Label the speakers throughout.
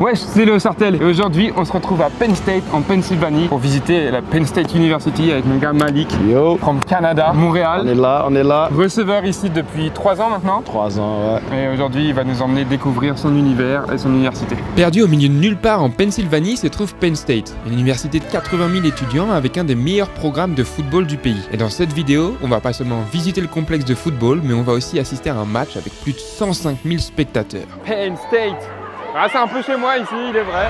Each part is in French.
Speaker 1: Ouais, c'est Léo Sartel et aujourd'hui on se retrouve à Penn State en Pennsylvanie pour visiter la Penn State University avec mon gars Malik.
Speaker 2: Yo,
Speaker 1: From Canada, Montréal.
Speaker 2: on est là.
Speaker 1: Receveur ici depuis 3 ans maintenant.
Speaker 2: 3 ans, ouais.
Speaker 1: Et aujourd'hui il va nous emmener découvrir son univers et son université.
Speaker 3: Perdu au milieu de nulle part en Pennsylvanie se trouve Penn State, une université de 80 000 étudiants avec un des meilleurs programmes de football du pays. Et dans cette vidéo, on va pas seulement visiter le complexe de football, mais on va aussi assister à un match avec plus de 105 000 spectateurs.
Speaker 1: Penn State. Ah, c'est un peu chez moi ici, il est vrai.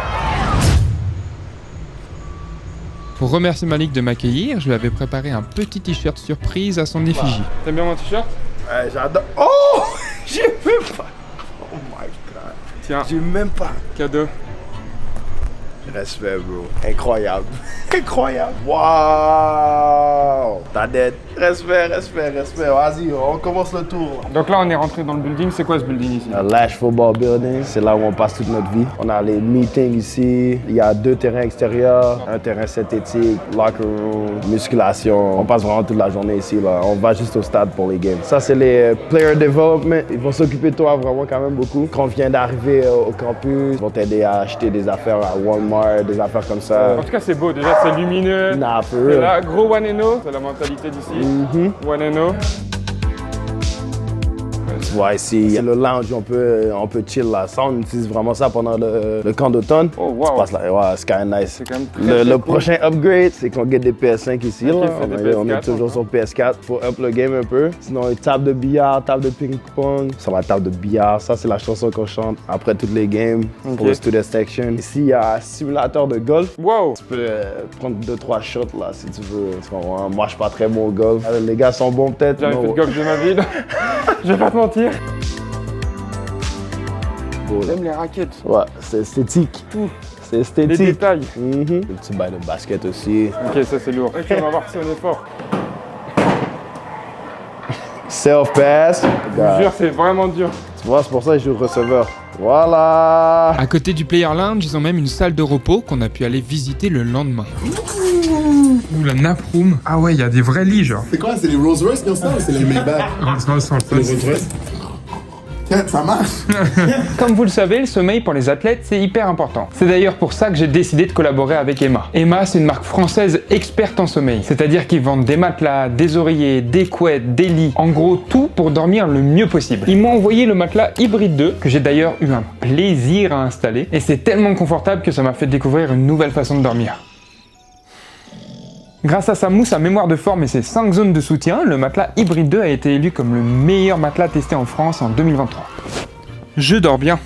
Speaker 3: Pour remercier Malik de m'accueillir, je lui avais préparé un petit t-shirt surprise à son effigie.
Speaker 1: T'aimes bien mon t-shirt?
Speaker 2: Ouais, j'adore. Oh, j'ai même pas. Oh my god.
Speaker 1: Tiens,
Speaker 2: J'ai même pas.
Speaker 1: cadeau.
Speaker 2: Respect, bro. Incroyable. Incroyable. Wow. T'as dead. Respect. Vas-y, on commence le tour.
Speaker 1: Donc là on est rentré dans le building, c'est quoi ce building ici?
Speaker 2: Le Lash Football Building, c'est là où on passe toute notre vie. On a les meetings ici. Il y a 2 terrains extérieurs, un terrain synthétique, locker room, musculation. On passe vraiment toute la journée ici, là. On va juste au stade pour les games. Ça, c'est les player development. Ils vont s'occuper de toi vraiment quand même beaucoup. Quand on vient d'arriver au campus, ils vont t'aider à acheter des affaires à Walmart, des affaires comme ça.
Speaker 1: En tout cas c'est beau, déjà c'est lumineux.
Speaker 2: Nah, for
Speaker 1: C'est
Speaker 2: real.
Speaker 1: là, gros one and no, c'est la mentalité d'ici. One and no.
Speaker 2: Tu vois ici, c'est le lounge, on peut chill là. Ça, on utilise vraiment ça pendant le camp d'automne.
Speaker 1: Oh, wow.
Speaker 2: Tu passes là, ouais, c'est quand même nice.
Speaker 1: C'est quand même très
Speaker 2: Le
Speaker 1: cool.
Speaker 2: prochain upgrade, c'est qu'on get des PS5 ici.
Speaker 1: Ok,
Speaker 2: Là.
Speaker 1: c'est des
Speaker 2: On est
Speaker 1: PS4,
Speaker 2: toujours sur PS4 pour up le game un peu. Sinon, une table de billard, table de ping-pong. Sur la table de billard, ça c'est la chanson qu'on chante après toutes les games pour le student section. Ici, il y a un simulateur de golf.
Speaker 1: Wow.
Speaker 2: Tu peux prendre 2-3 shots là si tu veux. Tu comprends? Moi, je suis pas très bon au golf. Les gars sont bons peut-être.
Speaker 1: J'ai jamais
Speaker 2: non.
Speaker 1: fait de golf de ma vie. Je vais pas te mentir. J'aime les raquettes.
Speaker 2: Ouais, c'est esthétique. C'est
Speaker 1: Les
Speaker 2: esthétique.
Speaker 1: détails.
Speaker 2: Le petit bail de basket aussi.
Speaker 1: Ok, ça c'est lourd. Ok, on va voir si on est fort.
Speaker 2: Self-pass.
Speaker 1: Je vous jure, c'est vraiment dur.
Speaker 2: Tu vois, c'est pour ça que je joue receveur. Voilà.
Speaker 3: À côté du player lounge, ils ont même une salle de repos qu'on a pu aller visiter le lendemain. Ouh, la nap room. Ah ouais, il y a des vrais lits genre.
Speaker 4: C'est quoi? C'est les Rolls Royce qui ont ça ou c'est les Maybach? Les Rolls Royce? Tiens, ça marche!
Speaker 1: Comme vous le savez, le sommeil pour les athlètes, c'est hyper important. C'est d'ailleurs pour ça que j'ai décidé de collaborer avec Emma. Emma, c'est une marque française experte en sommeil. C'est-à-dire qu'ils vendent des matelas, des oreillers, des couettes, des lits. En gros, tout pour dormir le mieux possible. Ils m'ont envoyé le matelas Hybrid 2, que j'ai d'ailleurs eu un plaisir à installer. Et c'est tellement confortable que ça m'a fait découvrir une nouvelle façon de dormir. Grâce à sa mousse à mémoire de forme et ses 5 zones de soutien, le matelas Hybrid 2 a été élu comme le meilleur matelas testé en France en 2023. Je dors bien.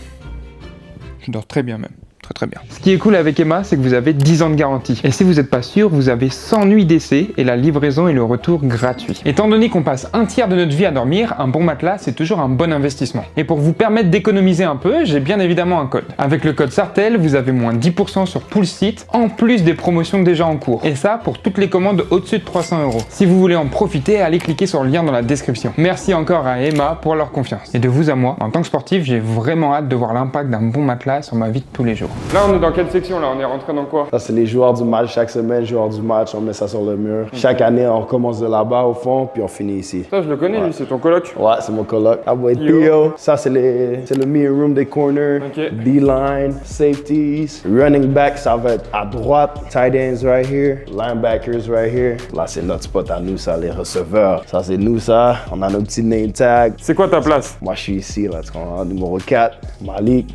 Speaker 1: Je dors très bien même. Très bien. Ce qui est cool avec Emma, c'est que vous avez 10 ans de garantie. Et si vous n'êtes pas sûr, vous avez 100 nuits d'essai et la livraison et le retour gratuits. Étant donné qu'on passe un tiers de notre vie à dormir, un bon matelas, c'est toujours un bon investissement. Et pour vous permettre d'économiser un peu, j'ai bien évidemment un code. Avec le code SARTEL, vous avez moins 10% sur tout le site, en plus des promotions déjà en cours. Et ça, pour toutes les commandes au-dessus de 300 €. Si vous voulez en profiter, allez cliquer sur le lien dans la description. Merci encore à Emma pour leur confiance. Et de vous à moi, en tant que sportif, j'ai vraiment hâte de voir l'impact d'un bon matelas sur ma vie de tous les jours. Là, on est dans quelle section là? On est rentré dans quoi?
Speaker 2: Ça, c'est les joueurs du match. Chaque semaine, joueurs du match, on met ça sur le mur. Chaque année, on recommence de là-bas au fond, puis on finit ici.
Speaker 1: Ça, je le connais, lui, c'est ton coloc.
Speaker 2: Ouais, c'est mon coloc. Ah ouais,
Speaker 1: Yo.
Speaker 2: Theo. Ça, c'est le meeting room des corners.
Speaker 1: Ok.
Speaker 2: D-line, safeties. Running back, ça va être à droite. Tight ends right here. Linebackers right here. Là, c'est notre spot à nous, ça, les receveurs. Ça, c'est nous, ça. On a nos petits name tags.
Speaker 1: C'est quoi ta place?
Speaker 2: Moi, je suis ici, là. Tu comprends? Numéro 4, Malik.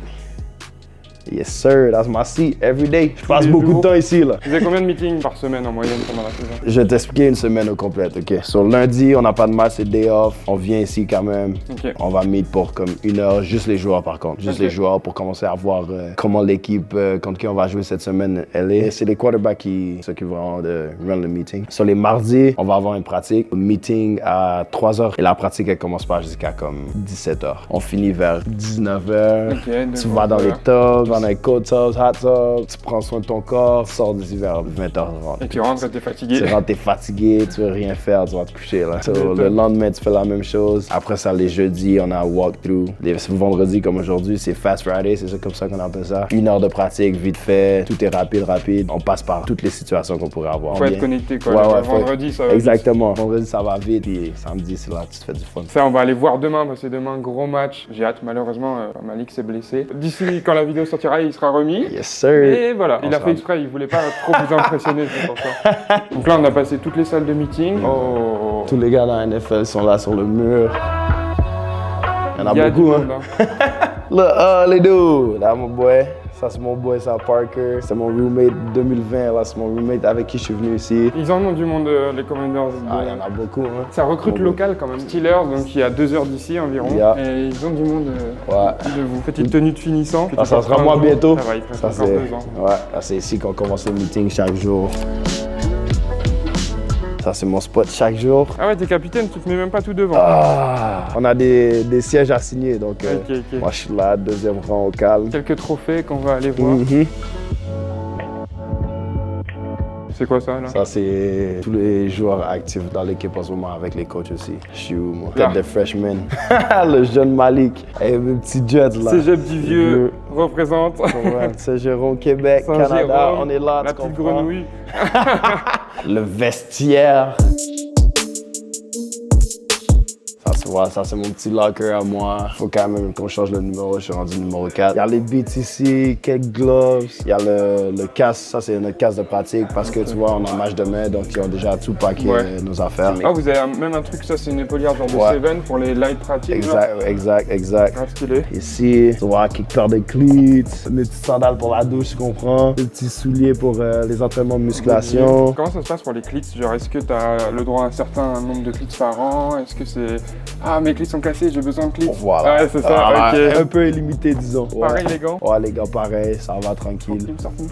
Speaker 2: Yes, sir. That's my seat every day. Je passe
Speaker 1: les
Speaker 2: beaucoup
Speaker 1: jours.
Speaker 2: de temps ici, là.
Speaker 1: Vous avez combien de meetings par semaine en moyenne pendant la saison?
Speaker 2: Je vais t'expliquer une semaine au complet, ok? Sur lundi, on n'a pas de match, c'est day off. On vient ici quand même.
Speaker 1: Ok.
Speaker 2: On va meet pour comme 1 heure, juste les joueurs par contre. Juste
Speaker 1: Ok.
Speaker 2: les joueurs pour commencer à voir comment l'équipe contre qui on va jouer cette semaine, elle est. C'est les quarterbacks qui s'occupent vraiment de run le meeting. Sur les mardis, on va avoir une pratique. Un meeting à 3h et la pratique, elle commence pas jusqu'à comme 17h. On finit vers 19h.
Speaker 1: Ok,
Speaker 2: Tu vas dans les tubs, dans les cold tubs, hot tubs, tu prends soin de ton corps, tu sors des hivers 20h30.
Speaker 1: Et tu rentres quand t'es fatigué.
Speaker 2: Tu rentres, t'es fatigué, tu veux rien faire, tu vas te coucher là. So, le lendemain, tu fais la même chose. Après ça, les jeudis, on a un walkthrough. Les vendredis, comme aujourd'hui, c'est Fast Friday, c'est ça comme ça qu'on appelle ça. 1 heure de pratique, vite fait, tout est rapide. On passe par toutes les situations qu'on pourrait avoir.
Speaker 1: Faut
Speaker 2: Bien.
Speaker 1: être connecté quoi.
Speaker 2: Ouais,
Speaker 1: Le
Speaker 2: faut-
Speaker 1: vendredi, ça va.
Speaker 2: Exactement. Vendredi, ça va vite, et samedi, c'est là, tu te fais du fun.
Speaker 1: Ça, on va aller voir demain parce que demain, gros match. J'ai hâte, malheureusement, Malik s'est blessé. D'ici, quand la vidéo sortira, sortira, il sera remis.
Speaker 2: Yes, sir.
Speaker 1: Et voilà, il a
Speaker 2: sera-
Speaker 1: fait exprès, il voulait pas trop vous impressionner, c'est pour ça. Donc là, on a passé toutes les salles de meeting. Oh,
Speaker 2: Tous les gars dans la NFL sont là sur le mur. Il y en
Speaker 1: il y
Speaker 2: a
Speaker 1: a du
Speaker 2: beaucoup, hein.
Speaker 1: monde, hein.
Speaker 2: Look, les deux. Là, mon boy. Ça, c'est mon boy, ça, Parker. C'est mon roommate 2020. Là, c'est mon roommate avec qui je suis venu ici.
Speaker 1: Ils en ont du monde, les Commanders.
Speaker 2: Ah, il y en a beaucoup, hein.
Speaker 1: Ça recrute
Speaker 2: Bon,
Speaker 1: local quand même. Steelers, donc il y a 2 heures d'ici environ.
Speaker 2: Yeah.
Speaker 1: Et ils ont du monde
Speaker 2: Ouais.
Speaker 1: de vous. Petite tenue de finissant. que
Speaker 2: Ça,
Speaker 1: tu
Speaker 2: ça
Speaker 1: porteras
Speaker 2: sera
Speaker 1: un
Speaker 2: moi
Speaker 1: jour.
Speaker 2: bientôt.
Speaker 1: Ça va, il te reste
Speaker 2: Ça,
Speaker 1: encore
Speaker 2: c'est
Speaker 1: 2 ans.
Speaker 2: ouais, là, c'est ici qu'on commence le meeting chaque jour. Ça, c'est mon spot chaque jour.
Speaker 1: Ah ouais, t'es capitaine, tu te mets même pas tout devant.
Speaker 2: Ah, on a des sièges à signer, donc
Speaker 1: Ok, ok.
Speaker 2: moi, je suis là, deuxième rang au calme.
Speaker 1: Quelques trophées qu'on va aller voir.
Speaker 2: Mhm.
Speaker 1: C'est quoi ça là?
Speaker 2: Ça, c'est tous les joueurs actifs dans l'équipe en ce moment avec les coachs aussi. Je suis mon
Speaker 1: Là.
Speaker 2: tête de freshman. Le jeune Malik. Et mes petits Jets là.
Speaker 1: Cégep du Vieux représente.
Speaker 2: Ouais, Saint-Jérôme, Québec, Canada,
Speaker 1: Saint-Jérôme,
Speaker 2: on est là,
Speaker 1: la
Speaker 2: tu
Speaker 1: petite
Speaker 2: comprends?
Speaker 1: grenouille.
Speaker 2: Le vestiaire. Ça, tu vois, ça c'est mon petit locker à moi. Faut quand même qu'on change le numéro, je suis rendu numéro 4. Il y a les beats ici, quelques gloves. Il y a le casque, ça c'est notre casque de pratique parce que tu vois, on a un match demain, donc ils ont déjà tout packé
Speaker 1: Ouais.
Speaker 2: nos affaires.
Speaker 1: Ah, vous avez même un truc, ça c'est une épaulière genre de
Speaker 2: Ouais.
Speaker 1: Seven pour les light pratiques. là.
Speaker 2: Exact.
Speaker 1: Grave stylé.
Speaker 2: Ici, tu vois, quelques paires de cleats, mes petites sandales pour la douche, tu comprends. Des petits souliers pour les entraînements de musculation.
Speaker 1: Comment ça se passe pour les clits? Genre, est-ce que tu as le droit à un certain nombre de clits par an? Est-ce que c'est. Ah, mes clits sont cassés, j'ai besoin de clits.
Speaker 2: Voilà.
Speaker 1: Ouais, c'est ça,
Speaker 2: Ah,
Speaker 1: ok.
Speaker 2: Un peu illimité, disons. Ouais.
Speaker 1: Pareil, les gants.
Speaker 2: Ouais, les gars, pareil, ça va tranquille.
Speaker 1: Il me sort une-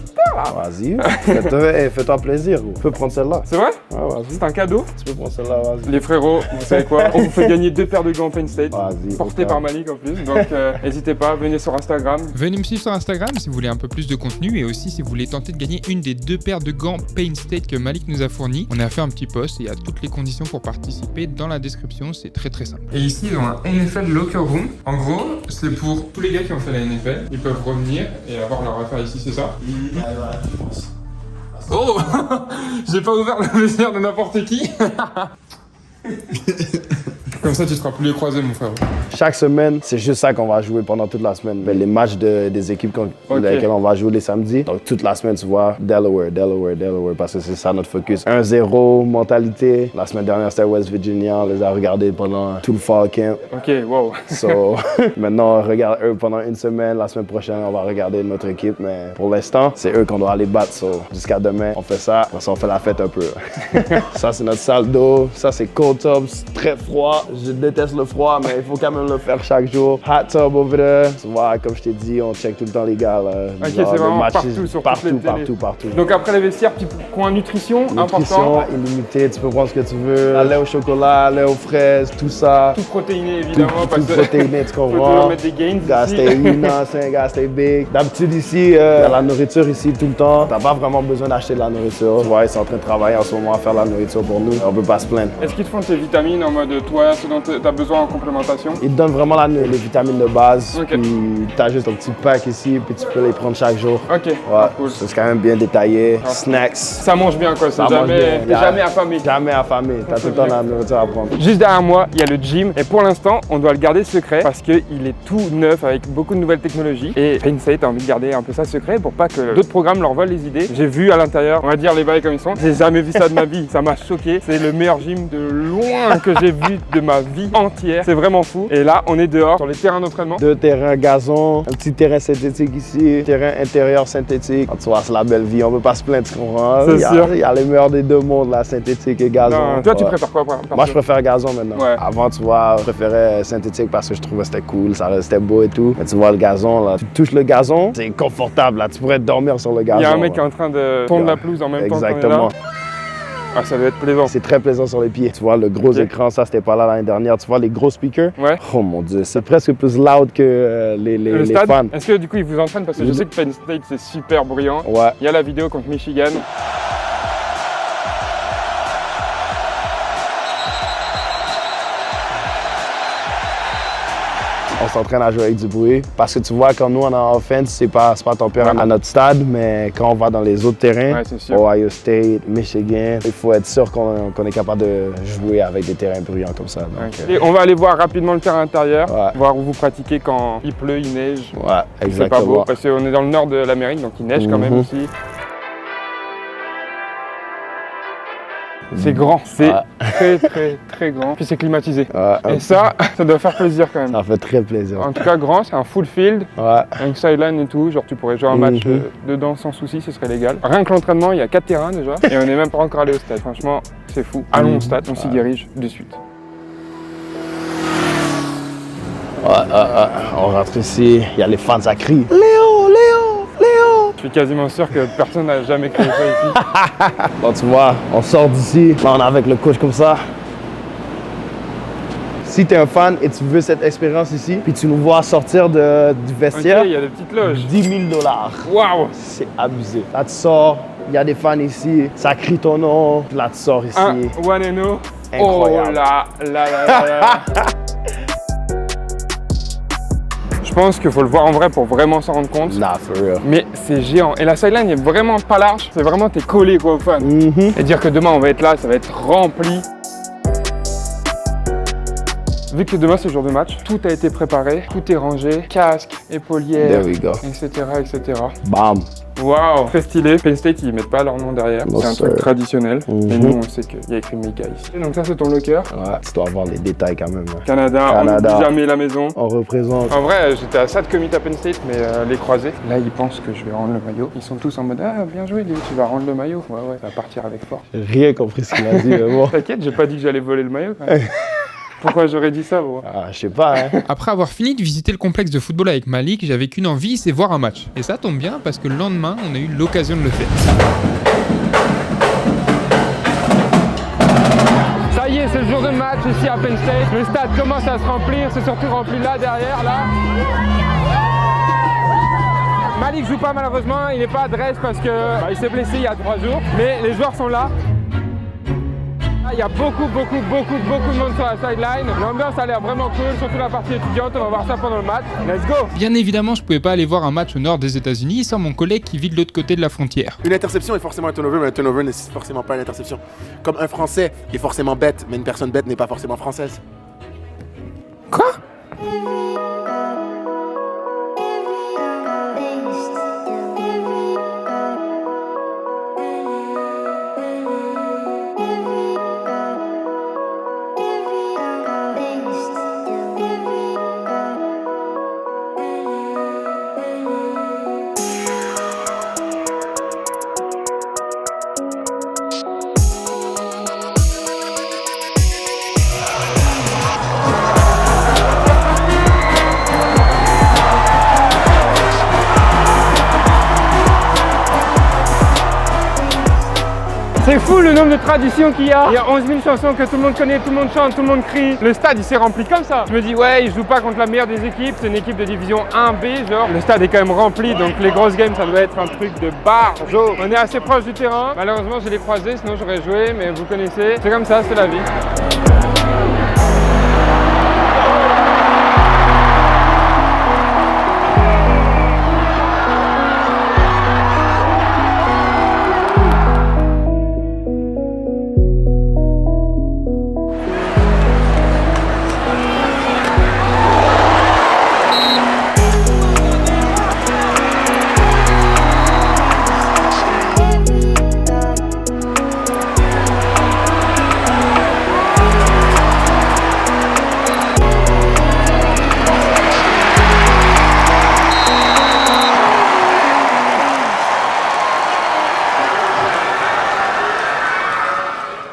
Speaker 2: Vas-y, fais-toi plaisir. Tu peux prendre celle-là.
Speaker 1: C'est vrai?
Speaker 2: Ouais, vas-y.
Speaker 1: C'est un cadeau?
Speaker 2: Tu peux prendre celle-là, vas-y.
Speaker 1: Les frérots, vous savez quoi? On vous fait gagner 2 paires de gants Penn State.
Speaker 2: Vas-y.
Speaker 1: Portés
Speaker 2: ok.
Speaker 1: par Malik en plus. Donc, n'hésitez pas, venez sur Instagram.
Speaker 3: Venez me suivre sur Instagram si vous voulez un peu plus de contenu et aussi si vous voulez tenter de gagner une des 2 paires de gants Penn State que Malik nous a fourni. On a fait un petit post et il y a toutes les conditions pour participer dans la description, c'est très très simple. Et ici ils ont un NFL Locker Room. En gros, c'est pour tous les gars qui ont fait la NFL. Ils peuvent revenir et avoir leur affaire ici, c'est ça? Oh j'ai pas ouvert le vestiaire de n'importe qui. Comme ça tu seras plus les croisés mon frère.
Speaker 2: Chaque semaine, c'est juste ça qu'on va jouer pendant toute la semaine. Ben, les matchs des équipes lesquelles on va jouer les samedis. Donc toute la semaine, tu vois, Delaware, parce que c'est ça notre focus. 1-0, mentalité. La semaine dernière, c'était West Virginia. On les a regardés pendant tout le fall camp.
Speaker 1: Ok, wow.
Speaker 2: So, maintenant, on regarde eux pendant une semaine. La semaine prochaine, on va regarder notre équipe. Mais pour l'instant, c'est eux qu'on doit aller battre. So, jusqu'à demain, on fait ça. Après ça, on fait la fête un peu. Ça, c'est notre salle d'eau. Ça, c'est cold tub. C'est très froid. Je déteste le froid, mais il faut quand même le faire chaque jour. Hot tub over there. Tu vois, comme je t'ai dit, on check tout le temps les gars. Là.
Speaker 1: Ok,
Speaker 2: Genre,
Speaker 1: c'est
Speaker 2: le
Speaker 1: vraiment
Speaker 2: match,
Speaker 1: partout, sur toutes les télés.
Speaker 2: partout.
Speaker 1: Donc après les vestiaires, petit coin nutrition,
Speaker 2: Nutrition
Speaker 1: important.
Speaker 2: illimitée, tu peux prendre ce que tu veux. Lait au chocolat, lait aux fraises, tout ça.
Speaker 1: Tout protéiné évidemment.
Speaker 2: Tout
Speaker 1: parce que
Speaker 2: protéiné, tu
Speaker 1: faut toujours
Speaker 2: comprends.
Speaker 1: mettre des gains
Speaker 2: Gars,
Speaker 1: ici.
Speaker 2: stay lean, c'est gars, stay big. D'habitude ici, il y a la nourriture ici tout le temps. T'as pas vraiment besoin d'acheter de la nourriture. Tu vois, ils sont en train de travailler en ce moment à faire la nourriture pour nous. On peut pas se plaindre.
Speaker 1: Est-ce qu'ils te font tes vitamines en mode toi, ce dont tu as besoin en complémentation?
Speaker 2: Ils te donnent vraiment les vitamines de base.
Speaker 1: Ok.
Speaker 2: Puis t'as juste ton petit pack ici, puis tu peux les prendre chaque jour.
Speaker 1: Ok,
Speaker 2: Ouais,
Speaker 1: cool.
Speaker 2: c'est quand même bien détaillé.
Speaker 1: Ah.
Speaker 2: Snacks.
Speaker 1: Ça mange bien quoi, c'est
Speaker 2: Ça mange
Speaker 1: jamais,
Speaker 2: bien.
Speaker 1: t'es jamais affamé.
Speaker 2: Jamais affamé. T'as tout le temps la nourriture à prendre.
Speaker 1: Juste derrière moi, il y a le gym et pour l'instant, on doit le garder secret parce qu'il est tout neuf avec beaucoup de nouvelles technologies et Penn State a envie de garder un peu ça secret pour pas que d'autres programmes leur volent les idées. J'ai vu à l'intérieur, on va dire les bails comme ils sont, j'ai jamais vu ça de ma vie, ça m'a choqué. C'est le meilleur gym de loin que j'ai vu de ma vie entière, c'est vraiment fou. Et là, on est dehors sur les terrains d'entraînement.
Speaker 2: 2 terrains gazon, un petit terrain synthétique ici, terrain intérieur synthétique. Tu vois, c'est la belle vie, on peut pas se plaindre, tu comprends?
Speaker 1: C'est sûr.
Speaker 2: Il y a les meilleurs des deux mondes, là, synthétique et gazon.
Speaker 1: Non, toi, tu
Speaker 2: Ouais.
Speaker 1: préfères quoi?
Speaker 2: Moi, je préfère gazon maintenant.
Speaker 1: Ouais.
Speaker 2: Avant, tu vois, je préférais synthétique parce que je trouvais que c'était cool, ça restait beau et tout. Mais tu vois, le gazon, là, tu touches le gazon, c'est confortable, là. Tu pourrais dormir sur le gazon.
Speaker 1: Il y a un mec qui est
Speaker 2: là.
Speaker 1: en train de tondre la pelouse en même temps qu'on est
Speaker 2: Exactement.
Speaker 1: là. Ah, ça doit être plaisant.
Speaker 2: C'est très plaisant sur les pieds. Tu vois, le gros
Speaker 1: Ok.
Speaker 2: écran, ça, c'était pas là l'année dernière. Tu vois, les gros speakers.
Speaker 1: Ouais.
Speaker 2: Oh mon Dieu, c'est presque plus loud que
Speaker 1: Le
Speaker 2: les
Speaker 1: stade,
Speaker 2: fans.
Speaker 1: est-ce que du coup ils vous entraînent parce que je sais que Penn State c'est super bruyant.
Speaker 2: Ouais.
Speaker 1: Il y a la vidéo contre Michigan.
Speaker 2: On s'entraîne à jouer avec du bruit. Parce que tu vois, quand nous, on est en offense, c'est pas ton père à notre stade, mais quand on va dans les autres terrains, Ohio State, Michigan, il faut être sûr qu'on est capable de jouer avec des terrains bruyants comme ça. Donc,
Speaker 1: Et on va aller voir rapidement le terrain intérieur, voir où vous pratiquez quand il pleut, il neige.
Speaker 2: Ouais, exactement.
Speaker 1: C'est pas beau, parce qu'on est dans le nord de l'Amérique, donc il neige quand même ici. C'est grand, c'est très grand, puis c'est climatisé. Et ça doit faire plaisir quand même.
Speaker 2: Ça fait très plaisir.
Speaker 1: En tout cas grand, c'est un full field, avec sideline et tout, genre tu pourrais jouer un match dedans sans souci, ce serait légal. Rien que l'entraînement, il y a 4 terrains déjà, et on n'est même pas encore allé au stade. Franchement, c'est fou. Allons au stade, on s'y dirige de suite.
Speaker 2: On rentre ici, il y a les fans à crier. Léo, Léo, Léo!
Speaker 1: Je suis quasiment sûr que personne n'a jamais crié ça ici.
Speaker 2: Bon, tu vois, on sort d'ici, là on est avec le coach comme ça. Si tu es un fan et tu veux cette expérience ici, puis tu nous vois sortir du vestiaire,
Speaker 1: il y a des petites loges.
Speaker 2: 10 000 $.
Speaker 1: Waouh!
Speaker 2: C'est abusé. Là tu sors, il y a des fans ici, ça crie ton nom, puis là tu sors ici.
Speaker 1: One and oh.
Speaker 2: Incroyable.
Speaker 1: Oh là. Je pense qu'il faut le voir en vrai pour vraiment s'en rendre compte.
Speaker 2: Nah, for real.
Speaker 1: Mais c'est géant. Et la sideline est vraiment pas large. C'est vraiment, t'es collé quoi aux fans. Et dire que demain on va être là, ça va être rempli. Vu que demain c'est le jour de match, tout a été préparé, tout est rangé, casque, épaulière, etc.
Speaker 2: Bam!
Speaker 1: Waouh! Très stylé. Penn State, ils mettent pas leur nom derrière. C'est un truc traditionnel. Et nous, on sait qu'il y a écrit Mika ici. Et donc ça, c'est ton locker.
Speaker 2: Ouais, tu dois avoir les détails quand même.
Speaker 1: Canada, on n'oublie jamais la maison.
Speaker 2: On représente.
Speaker 1: En vrai, j'étais à ça de commit à Penn State, mais les croisés. Là, ils pensent que je vais rendre le maillot. Ils sont tous en mode, ah, bien joué, Léo, tu vas rendre le maillot. Ouais, ça va partir avec force.
Speaker 2: J'ai rien compris ce qu'il a dit, mais bon.
Speaker 1: T'inquiète, j'ai pas dit que j'allais voler le maillot quand même. Pourquoi j'aurais dit ça, bro?
Speaker 2: Ah, je sais pas, hein.
Speaker 3: Après avoir fini de visiter le complexe de football avec Malik, j'avais qu'une envie, c'est voir un match. Et ça tombe bien parce que le lendemain, on a eu l'occasion de le faire.
Speaker 1: Ça y est, c'est le jour de match ici à Penn State. Le stade commence à se remplir, c'est surtout rempli là, derrière, là. Malik joue pas malheureusement, il n'est pas à Dresde parce que il s'est blessé il y a 3 jours. Mais les joueurs sont là. Il y a beaucoup de monde sur la sideline. L'ambiance a l'air vraiment cool, surtout la partie étudiante. On va voir ça pendant le match. Let's go!
Speaker 3: Bien évidemment, je pouvais pas aller voir un match au nord des États-Unis sans mon collègue qui vit de l'autre côté de la frontière.
Speaker 4: Une interception est forcément un turnover, mais un turnover n'est forcément pas une interception. Comme un Français est forcément bête, mais une personne bête n'est pas forcément française.
Speaker 1: Quoi? C'est fou le nombre de traditions qu'il y a. Il y a 11 000 chansons que tout le monde connaît, tout le monde chante, tout le monde crie. Le stade il s'est rempli comme ça. Je me dis ouais, ils jouent pas contre la meilleure des équipes, c'est une équipe de division 1B genre. Le stade est quand même rempli donc les grosses games ça doit être un truc de barjo. On est assez proche du terrain. Malheureusement je l'ai croisé sinon j'aurais joué mais vous connaissez. C'est comme ça, c'est la vie.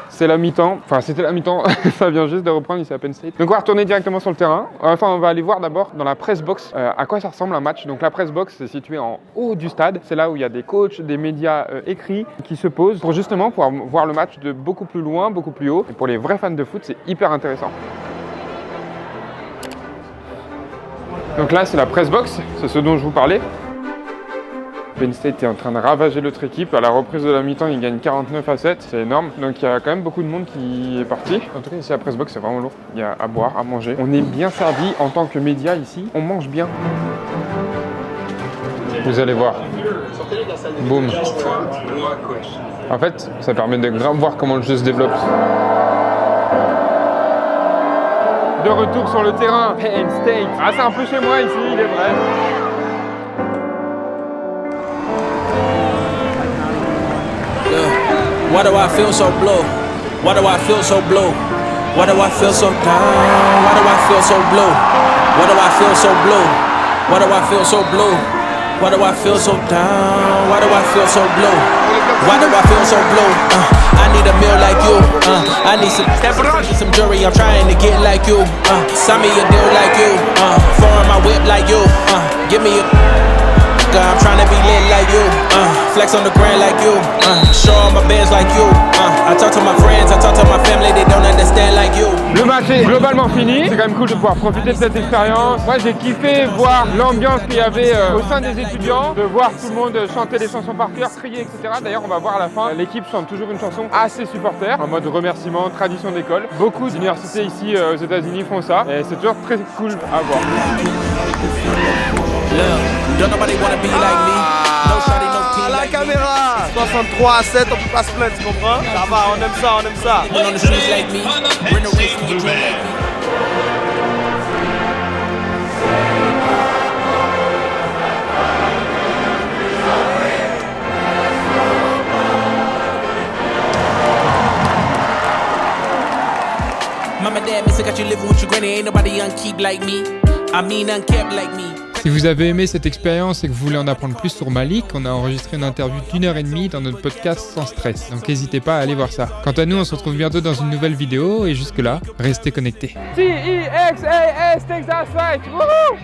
Speaker 1: C'est la mi-temps, enfin c'était la mi-temps, ça vient juste de reprendre ici à Penn State. Donc on va retourner directement sur le terrain. Enfin on va aller voir d'abord dans la press box à quoi ça ressemble un match. Donc la press box c'est situé en haut du stade. C'est là où il y a des coachs, des médias écrits qui se posent pour justement pouvoir voir le match de beaucoup plus loin, beaucoup plus haut. Et pour les vrais fans de foot c'est hyper intéressant. Donc là c'est la press box, c'est ce dont je vous parlais. Penn State est en train de ravager l'autre équipe. À la reprise de la mi-temps, ils gagnent 49-7. C'est énorme. Donc il y a quand même beaucoup de monde qui est parti. En tout cas, ici à Pressbox, c'est vraiment lourd. Il y a à boire, à manger. On est bien servi en tant que média ici. On mange bien. Vous allez voir. Boum. En fait, ça permet de grave voir comment le jeu se développe. De retour sur le terrain, Penn State. Ah, c'est un peu chez moi ici, il est vrai.
Speaker 5: Why do I feel so blue? Why do I feel so blue? Why do I feel so down? Why do I feel so blue? Why do I feel so blue? Why do I feel so blue? Why do I feel so down? Why do I feel so blue? Why do I feel so blue? I need a meal like you. I need some jewelry. I'm trying to get like you. Sign me a deal like you. Foreign my whip like you. Give me a. I'm trying to be lit like you. Flex on the grind like you. Show all my bands like you. I talk to my friends, I talk to my family, they don't understand like you.
Speaker 1: Le match est globalement fini. C'est quand même cool de pouvoir profiter de cette expérience. Moi, j'ai kiffé voir l'ambiance qu'il y avait au sein des étudiants, de voir tout le monde chanter les chansons par cœur, crier, etc. D'ailleurs, on va voir à la fin, l'équipe chante toujours une chanson à ses supporters, en mode remerciement, tradition d'école. Beaucoup d'universités ici aux États-Unis font ça, et c'est toujours très cool à voir.
Speaker 5: Don't nobody wanna be like me. No shawty, no team
Speaker 2: La
Speaker 5: like me.
Speaker 2: caméra 63-7, on peut pas se plaindre, tu comprends? Ça va, on aime ça, on aime ça.
Speaker 5: On the streets like me. Bring the race from your dream like me. Mama, dad, miss, I got you living with your granny. Ain't nobody unkeep like me. I mean unkept like me.
Speaker 3: Si vous avez aimé cette expérience et que vous voulez en apprendre plus sur Malik, on a enregistré une interview d'1h30 dans notre podcast Sans Stress. Donc n'hésitez pas à aller voir ça. Quant à nous, on se retrouve bientôt dans une nouvelle vidéo et jusque là, restez connectés.
Speaker 1: TEXAS Texas Fight. Wouhou!